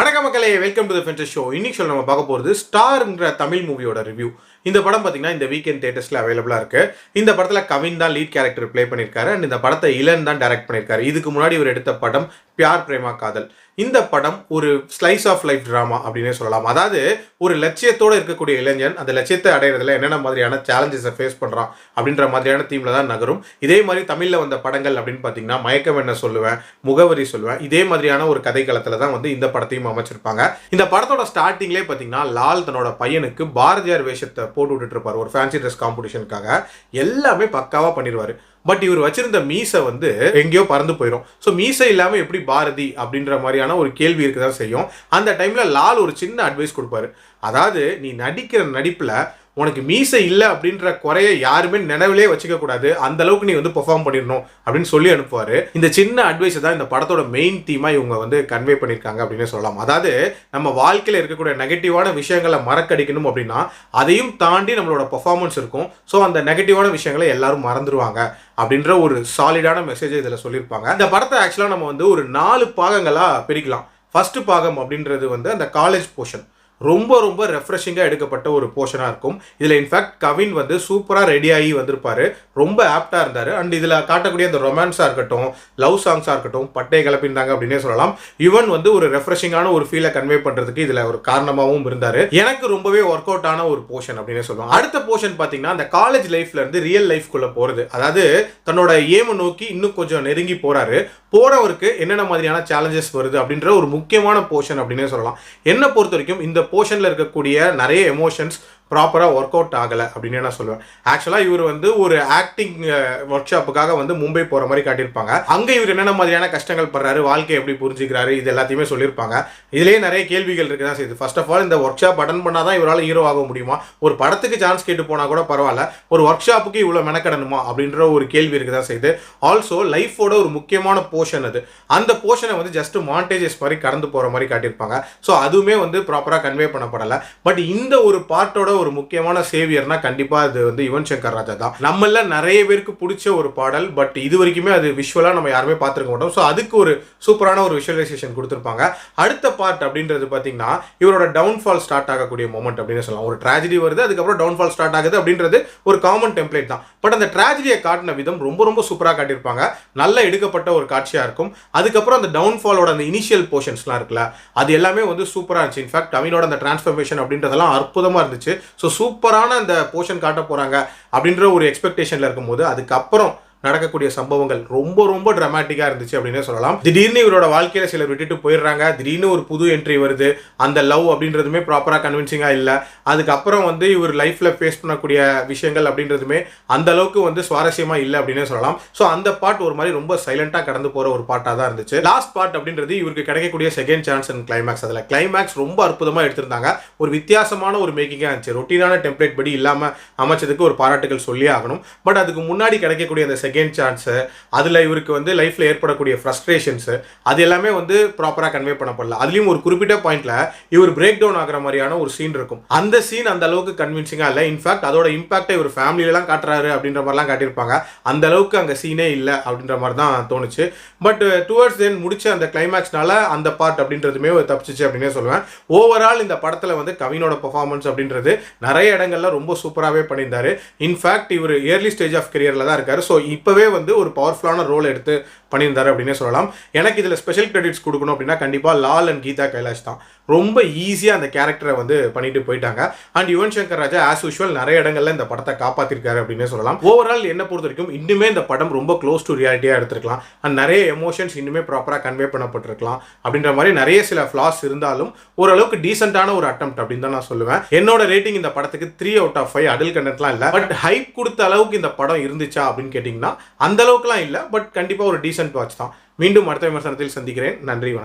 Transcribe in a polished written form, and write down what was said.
வணக்கம் மக்களே, welcome to the ஃபென்டஸ் show. இன்னைக்கு சொல்ல நம்ம பார்க்க போகிறது ஸ்டார்ங்கிற தமிழ் மூவியோட ரிவ்யூ. இந்த படம் பார்த்தீங்கன்னா இந்த வீக்கெண்ட் தியேட்டர்ஸில் அவைலபிளாக இருக்குது. இந்த படத்தில் கவின் தான் லீட் கேரக்டர் ப்ளே பண்ணியிருக்காரு அண்ட் இந்த படத்தை இளன் தான் டைரக்ட் பண்ணியிருக்காரு. இதுக்கு முன்னாடி இவர் எடுத்த படம் பியார் பிரேமா காதல். இந்த படம் ஒரு ஸ்லைஸ் ஆஃப் லைஃப் ட்ராமா அப்படின்னே சொல்லலாம். அதாவது ஒரு லட்சியத்தோடு இருக்கக்கூடிய இளைஞன் அந்த லட்சியத்தை அடையிறதுல என்னென்ன மாதிரியான சேலஞ்சஸை ஃபேஸ் பண்ணுறான் அப்படின்ற மாதிரியான தீமில் தான் நகரும். இதே மாதிரி தமிழில் வந்த படங்கள் அப்படின்னு பார்த்தீங்கன்னா மயக்கம் என்ன சொல்லுவேன், முகவரி சொல்லுவேன், இதே மாதிரியான ஒரு கதைக்களத்தில் தான் வந்து இந்த படத்தையும் அமைச்சிருப்பாங்க. இந்த படத்தோட ஸ்டார்டிங்லேயே பார்த்தீங்கன்னா லால் தன்னோட பையனுக்கு பாரதியார் வேஷத்தை போட்டு விட்டுட்டு இருப்பார் ஒரு ஃபேன்சி ட்ரெஸ் காம்படிஷனுக்காக. எல்லாமே பக்காவாக பண்ணிடுவார். பட் இவர் வச்சிருந்த மீசை வந்து எங்கேயோ பறந்து போயிடும். ஸோ மீசை இல்லாமல் எப்படி பாரதி அப்படின்ற மாதிரியான ஒரு கேள்வி இருக்க தான் செய்யும். அந்த டைமில் லால் ஒரு சின்ன அட்வைஸ் கொடுப்பாரு. அதாவது நீ நடிக்கிற நடிப்பில் உனக்கு மீசை இல்லை அப்படின்ற குறைய யாருமே நினைவிலே வச்சுக்க கூடாது, அந்த அளவுக்கு நீ வந்து பெர்ஃபார்ம் பண்ணிடணும் அப்படின்னு சொல்லி அனுப்புவார். இந்த சின்ன அட்வைஸ் தான் இந்த படத்தோட மெயின் தீமாக இவங்க வந்து கன்வே பண்ணியிருக்காங்க அப்படின்னு சொல்லலாம். அதாவது நம்ம வாழ்க்கையில் இருக்கக்கூடிய நெகட்டிவான விஷயங்களை மறக்கடிக்கணும் அப்படின்னா அதையும் தாண்டி நம்மளோட பெர்ஃபார்மன்ஸ் இருக்கும். ஸோ அந்த நெகட்டிவான விஷயங்களை எல்லாரும் மறந்துடுவாங்க அப்படின்ற ஒரு சாலிடான மெசேஜை இதில் சொல்லியிருப்பாங்க. இந்த படத்தை ஆக்சுவலாக நம்ம வந்து ஒரு 4 பாகங்களாக பிரிக்கலாம். ஃபர்ஸ்ட் பாகம் அப்படின்றது வந்து அந்த காலேஜ் போர்ஷன். ரொம்ப ரொம்ப ரெஃப்ரெஷிங்காக எடுக்கப்பட்ட ஒரு போர்ஷனாக இருக்கும். இதில் இன்ஃபேக்ட் கவின் வந்து சூப்பராக ரெடி ஆகி வந்திருப்பார், ரொம்ப ஆப்டாக இருந்தார். அண்ட் இதில் காட்டக்கூடிய அந்த ரொமான்ஸாக இருக்கட்டும், லவ் சாங்ஸாக இருக்கட்டும், பட்டை கிளப்பியிருந்தாங்க அப்படின்னே சொல்லலாம். யுவன் வந்து ஒரு ரெஃப்ரெஷிங்கான ஒரு ஃபீலை கன்வே பண்ணுறதுக்கு இதில் ஒரு காரணமாகவும் இருந்தார். எனக்கு ரொம்பவே ஒர்க் அவுட் ஆன ஒரு போர்ஷன் அப்படின்னே சொல்லுவாங்க. அடுத்த போர்ஷன் பார்த்தீங்கன்னா அந்த காலேஜ் லைஃப்லேருந்து ரியல் லைஃப்குள்ளே போகிறது. அதாவது தன்னோட ஏமை நோக்கி இன்னும் கொஞ்சம் நெருங்கி போகிறாரு. போகிறவருக்கு என்னென்ன மாதிரியான சேலஞ்சஸ் வருது அப்படின்ற ஒரு முக்கியமான போர்ஷன் அப்படின்னே சொல்லலாம். என்னை பொறுத்த வரைக்கும் இந்த போர்ஷனில் இருக்கக்கூடிய நிறைய எமோஷன்ஸ் ப்ராப்பராக ஒர்க் அவுட் ஆகலை அப்படின்னு நான் சொல்லுவேன். ஆக்சுவலாக இவர் வந்து ஒரு ஆக்டிங் ஒர்க் ஷாப்புக்காக வந்து மும்பை போகிற மாதிரி காட்டியிருப்பாங்க. அங்கே இவர் என்னென்ன மாதிரியான கஷ்டங்கள் படுறாரு, வாழ்க்கையை எப்படி புரிஞ்சுக்கிறாரு, இது எல்லாத்தையுமே சொல்லியிருப்பாங்க. இதுலேயே நிறைய கேள்விகள் இருக்க தான் செய்யுது. ஃபர்ஸ்ட் ஆஃப் ஆல் இந்த ஒர்க் ஷாப் அட்டன் பண்ணால் தான் இவரால் ஹீரோ ஆக முடியுமா? ஒரு படத்துக்கு சான்ஸ் கேட்டு போனால் கூட பரவாயில்ல, ஒரு ஒர்க் ஷாப்புக்கு இவ்வளோ மெனக்கடணுமா அப்படின்ற ஒரு கேள்வி இருக்க தான் செய்யுது. ஆல்சோ லைஃபோட ஒரு முக்கியமான போர்ஷன் அது. அந்த போர்ஷனை வந்து ஜஸ்ட் மாண்டேஜஸ் மாதிரி கடந்து போகிற மாதிரி காட்டியிருப்பாங்க. ஸோ அதுவுமே வந்து ப்ராப்பராக கன்வே பண்ணப்படலை. பட் இந்த ஒரு பார்ட்டோட ஒரு முக்கியமான சேவியர்னா கண்டிப்பா அது வந்து யுவன் சங்கர் ராஜா தான். நம்மள நிறைய பேருக்கு பிடிச்ச ஒரு பாடல். பட் இது வரைக்குமே அது விஷுவலா நம்ம யாருமே பார்த்துருக்க மாட்டோம். ஸோ அதுக்கு ஒரு சூப்பரான ஒரு விஷுவலைசேஷன் கொடுத்துருப்பாங்க. அடுத்த பார்ட் அப்படின்றது பார்த்தீங்கன்னா இவரோட டவுன்ஃபால் ஸ்டார்ட் ஆகக்கூடிய மொமெண்ட் அப்படின்னு சொல்லலாம். ஒரு ட்ராஜடி வருது, அதுக்கப்புறம் டவுன்ஃபால் ஸ்டார்ட் ஆகுது அப்படின்றது ஒரு காமன் டெம்ப்ளேட் தான். பட் அந்த ட்ராஜடியை காட்டின விதம் ரொம்ப ரொம்ப சூப்பராக காட்டியிருப்பாங்க. நல்ல எடுக்கப்பட்ட ஒரு காட்சியாக இருக்கும். அதுக்கப்புறம் அந்த டவுன்ஃபாலோட அந்த இனிஷியல் போர்ஷன்ஸ்லாம் இருக்குல்ல, அது எல்லாமே வந்து சூப்பராக இருந்துச்சு. இன்ஃபேக்ட் கவினோட அந்த டிரான்ஸ்ஃபர்மேஷன் அப்படின்றதெல்லாம் அற்புதமாக இருந்துச்சு. ஸோ சூப்பரான அந்த போர்ஷன் காட்ட போகிறாங்க அப்படின்ற ஒரு எக்ஸ்பெக்டேஷனில் இருக்கும்போது அதுக்கப்புறம் நடக்கக்கூடிய சம்பவங்கள் ரொம்ப ரொம்ப டிராமாட்டிக்காக இருந்துச்சு அப்படின்னே சொல்லலாம். திடீர்னு இவரோட வாழ்க்கையில் சிலர் விட்டுட்டு போயிடுறாங்க, திடீர்னு ஒரு புது என்ட்ரி வருது, அந்த லவ் அப்படின்றதுமே ப்ராப்பராக கன்வின்சிங்காக இல்லை. அதுக்கப்புறம் வந்து இவர் லைஃப்பில் ஃபேஸ் பண்ணக்கூடிய விஷயங்கள் அப்படின்றதுமே அந்த அளவுக்கு வந்து சுவாரஸ்யமாக இல்லை அப்படின்னே சொல்லலாம். ஸோ அந்த பார்ட் ஒரு மாதிரி ரொம்ப சைலண்டாக கடந்து போகிற ஒரு பார்ட்டாக தான் இருந்துச்சு. லாஸ்ட் பார்ட் அப்படின்றது இவருக்கு கிடைக்கக்கூடிய செகண்ட் சான்ஸ் அண்ட் கிளைமேக்ஸ். அதில் கிளைமேக்ஸ் ரொம்ப அற்புதமாக எடுத்திருந்தாங்க. ஒரு வித்தியாசமான ஒரு மேக்கிங்காக இருந்துச்சு. ரொட்டீனான டெம்ப்ளேட் படி இல்லாமல் அமைச்சதுக்கு ஒரு பாராட்டுகள் சொல்லி ஆகணும். பட் அதுக்கு முன்னாடி கிடைக்கக்கூடிய அந்த செகண்ட் சான்ஸு, அதில் இவருக்கு வந்து லைஃப்பில் ஏற்படக்கூடிய ஃப்ரஸ்ட்ரேஷன்ஸு, அது எல்லாமே வந்து ப்ராப்பராக கன்வே பண்ணப்படல. அதுலேயும் ஒரு குறிப்பிட்ட பாயிண்ட்ல இவர் பிரேக் டவுன் ஆகிற மாதிரியான ஒரு சீன் இருக்கும். அந்த சீன் அந்த அளவுக்கு கன்வின்சிங்காக இல்லை. இன்ஃபேக்ட் அதோட இம்பாக்டை இவர் ஃபேமிலியிலலாம் காட்டுறாரு அப்படின்ற மாதிரிலாம் காட்டியிருப்பாங்க. அந்த அளவுக்கு அங்கே சீனே இல்லை அப்படின்ற மாதிரி தான் தோணுச்சு. பட் டுவர்ட்ஸ் தென் முடிச்ச அந்த கிளைமேக்ஸ்னால அந்த பார்ட் அப்படின்றதுமே தப்பிச்சிச்சு அப்படின்னே சொல்லுவேன். ஓவரால் இந்த படத்தில் வந்து கவினோட பெர்ஃபார்மன்ஸ் அப்படின்றது நிறைய இடங்கள்ல ரொம்ப சூப்பராகவே பண்ணியிருந்தாரு. இன்ஃபேக்ட் இவர் இயர்லி ஸ்டேஜ் ஆஃப் கரியரில் தான் இருக்காரு. ஸோ இப்போவே வந்து ஒரு பவர்ஃபுல்லான ரோல் எடுத்து பண்ணியிருந்தாரு அப்படின்னே சொல்லலாம். எனக்கு இதில் ஸ்பெஷல் கிரெடிட்ஸ் கொடுக்கணும் அப்படின்னா கண்டிப்பாக லால் அண்ட் கீதா கைலாஷ் தான். ரொம்ப ஈஸியாக அந்த கேரக்டரை வந்து பண்ணிட்டு போயிட்டாங்க. And Yuvan Shankar Raja as usual நிறைய இடங்கள்ல இந்த படத்தை காப்பாற்றிருக்காரு அப்படின்னே சொல்லலாம். ஓவரால் என்ன பொறுத்த வரைக்கும் இன்னுமே இந்த படம் ரொம்ப க்ளோஸ் டு ரியாலிட்டியாக எடுத்துருக்கலாம். அண்ட் நிறைய எமோஷன்ஸ் இன்னுமே ப்ராப்பராக கன்வே பண்ணப்பட்டிருக்கலாம். அப்படின்ற மாதிரி நிறைய சில ஃப்ளாஸ் இருந்தாலும் ஓரளவுக்கு டீசென்டான ஒரு அட்டெம்ப்ட் அப்படின்னு தான் நான் சொல்லுவேன். என்னோட ரேட்டிங் இந்த படத்துக்கு 3/5 அடல் கண்டென்ட்லாம் இல்லை. பட் ஹைப் கொடுத்த அளவுக்கு இந்த படம் இருந்துச்சா அப்படின்னு கேட்டிங்கன்னா அந்த அளவுக்குலாம் இல்லை. பட் கண்டிப்பாக ஒரு டீசென்ட் வாட்ச் தான். மீண்டும் அடுத்த விமர்சனத்தில் சந்திக்கிறேன். நன்றி, வணக்கம்.